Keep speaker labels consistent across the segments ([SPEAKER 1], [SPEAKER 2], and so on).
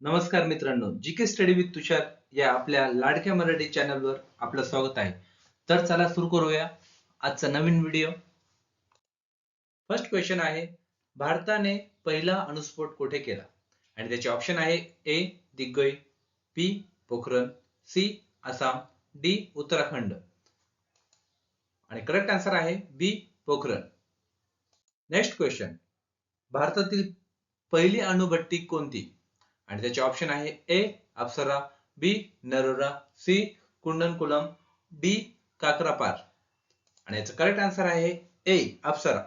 [SPEAKER 1] नमस्कार मित्रांनो, GK study with तुषार या आपल्या लाडक्या मराठी चॅनलवर आपलं स्वागत आहे. तर चला सुरू करूया आजचा नवीन व्हिडिओ. फर्स्ट क्वेश्चन आहे, भारताने पहिला अणुस्फोट कुठे केला? आणि त्याचे ऑप्शन आहे ए दिग्गज, बी पोखरण, सी आसाम, डी उत्तराखंड. आणि करेक्ट आन्सर आहे बी पोखरण. नेक्स्ट क्वेश्चन, भारतातील पहिली अणुभट्टी कोणती? आणि त्याचे ऑप्शन आहे ए अप्सरा, बी नरोरा, सी कुंडनकुलम, डी काकरापार. आणि याचं करेक्ट आन्सर आहे ए अप्सरा.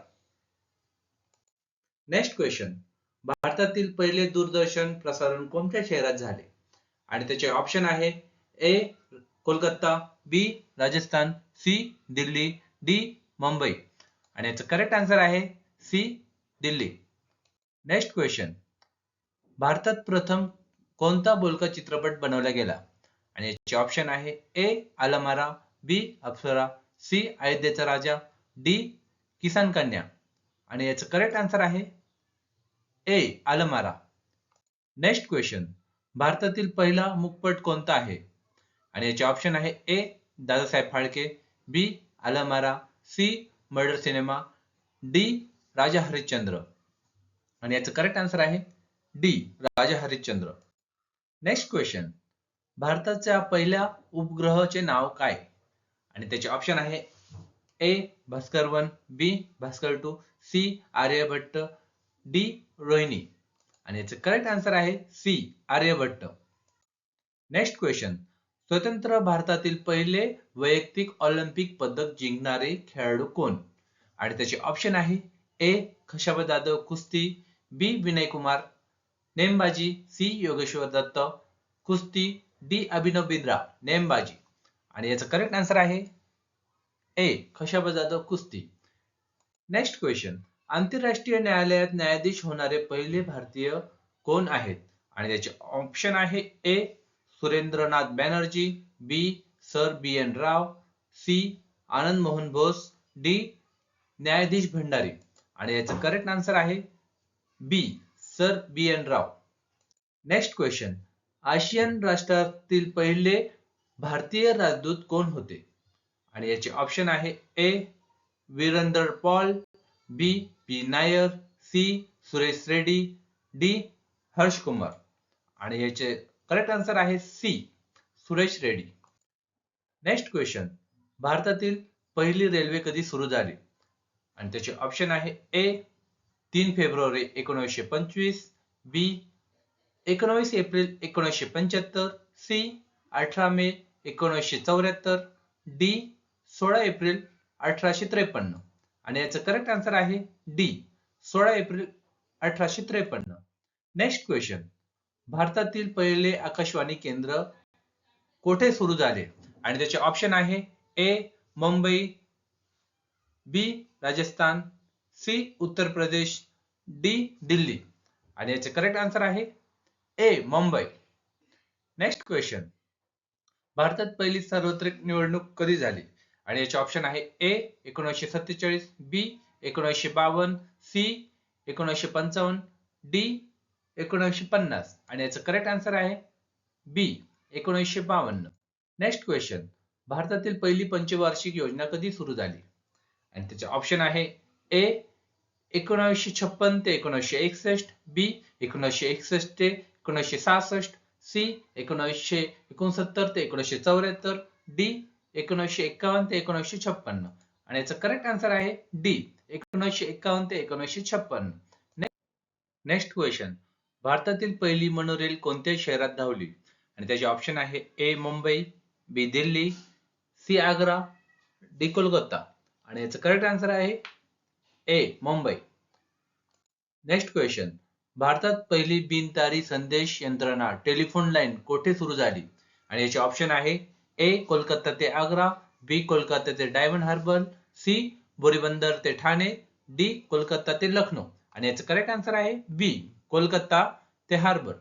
[SPEAKER 1] नेक्स्ट क्वेश्चन, भारतातील पहिले दूरदर्शन प्रसारण कोणत्या शहरात झाले? आणि त्याचे ऑप्शन आहे ए कोलकाता, बी राजस्थान, सी दिल्ली, डी मुंबई. आणि याचं करेक्ट आन्सर आहे सी दिल्ली. नेक्स्ट क्वेश्चन, भारतात प्रथम कोणता बोलका चित्रपट बनवला गेला? आणि याचे ऑप्शन आहे ए आलमारा, बी अप्सरा, सी अयोध्येचा राजा, डी किसान कन्या. आणि याचं करेक्ट आन्सर आहे ए आलमारा. नेक्स्ट क्वेश्चन, भारतातील पहिला मूकपट कोणता आहे? आणि याचे ऑप्शन आहे ए दादासाहेब फाळके, बी आलमारा, सी मर्डर सिनेमा, डी राजा हरिश्चंद्र. आणि याचं करेक्ट आन्सर आहे डी राजा हरिश्चंद्र. नेक्स्ट क्वेश्चन, भारताच्या पहिल्या उपग्रहाचे नाव काय? आणि त्याचे ऑप्शन आहे ए भास्कर 1, बी भास्कर 2, सी आर्यभट्ट, डी रोहिणी. आणि याचं करेक्ट आन्सर आहे सी आर्यभट्ट. नेक्स्ट क्वेश्चन, स्वतंत्र भारतातील पहिले वैयक्तिक ऑलिम्पिक पदक जिंकणारे खेळाडू कोण? आणि त्याचे ऑप्शन आहे ए खशाबा जाधव कुस्ती, बी विनय कुमार नेमबाजी, सी योगेश्वर दत्त कुस्ती, डी अभिनव बिंद्रा नेमबाजी. आणि याचं करेक्ट आन्सर आहे ए खशाबा जाधव कुस्ती. नेक्स्ट क्वेश्चन, आंतरराष्ट्रीय न्यायालयात न्यायाधीश होणारे पहिले भारतीय कोण आहेत? आणि त्याचे ऑप्शन आहे ए सुरेंद्रनाथ बॅनर्जी, बी सर बी एन राव, सी आनंद मोहन बोस, डी न्यायाधीश भंडारी. आणि याचं करेक्ट आन्सर आहे बी सर बी एन राव. नेक्स्ट क्वेश्चन, आशियन राष्ट्रातील पहिले भारतीय राजदूत कोण होते? आणि याचे ऑप्शन आहे A Virendra Paul, B P Nair, C Suresh Reddy, D Harsh Kumar. आणि याचे करेक्ट आन्सर आहे C Suresh Reddy. Next question, भारतातील पहिली रेल्वे कधी सुरू झाली? आणि त्याचे ऑप्शन आहे ए 3 फेब्रुवारी 1925, बी 19 एप्रिल 1975, सी 18 मे 1974, डी 16 एप्रिल 1853. आणि याचं करेक्ट आन्सर आहे डी 16 एप्रिल 1853. नेक्स्ट क्वेश्चन, भारतातील पहिले आकाशवाणी केंद्र कोठे सुरू झाले? आणि त्याचे ऑप्शन आहे ए मुंबई, बी राजस्थान, सी उत्तर प्रदेश, डी दिल्ली. आणि याचे करेक्ट आन्सर आहे ए मुंबई. नेक्स्ट क्वेश्चन, भारतात पहिली सार्वत्रिक निवडणूक कधी झाली? आणि याचे ऑप्शन आहे ए 1947, बी 1952, सी 1955, डी 1950. आणि याचं करेक्ट आन्सर आहे बी 1952. नेक्स्ट क्वेश्चन, भारतातील पहिली पंचवार्षिक योजना कधी सुरू झाली? आणि त्याचे ऑप्शन आहे ए 1956 ते 1961, बी 1961 ते 1966, सी 1969 ते 1974, डी 1951 ते 1956. आणि याचं करेक्ट आन्सर आहे डी 1951 ते 1956. नेक्स्ट क्वेश्चन, भारतातील पहिली मोनोरेल कोणत्या शहरात धावली? आणि त्याचे ऑप्शन आहे ए मुंबई, बी दिल्ली, सी आग्रा, डी कोलकाता. आणि याचं करेक्ट आन्सर आहे ए मुंबई. नेक्स्ट क्वेश्चन, भारतात पहिली बिनतारी संदेश यंत्रणा टेलिफोन लाईन कोठे सुरू झाली? आणि याचे ऑप्शन आहे ए कोलकाता ते आग्रा, बी कोलकाता ते डायमंड हार्बर, सी बोरीबंदर ते ठाणे, डी कोलकाता ते लखनौ. आणि याचं करेक्ट आन्सर आहे बी कोलकाता ते हार्बर.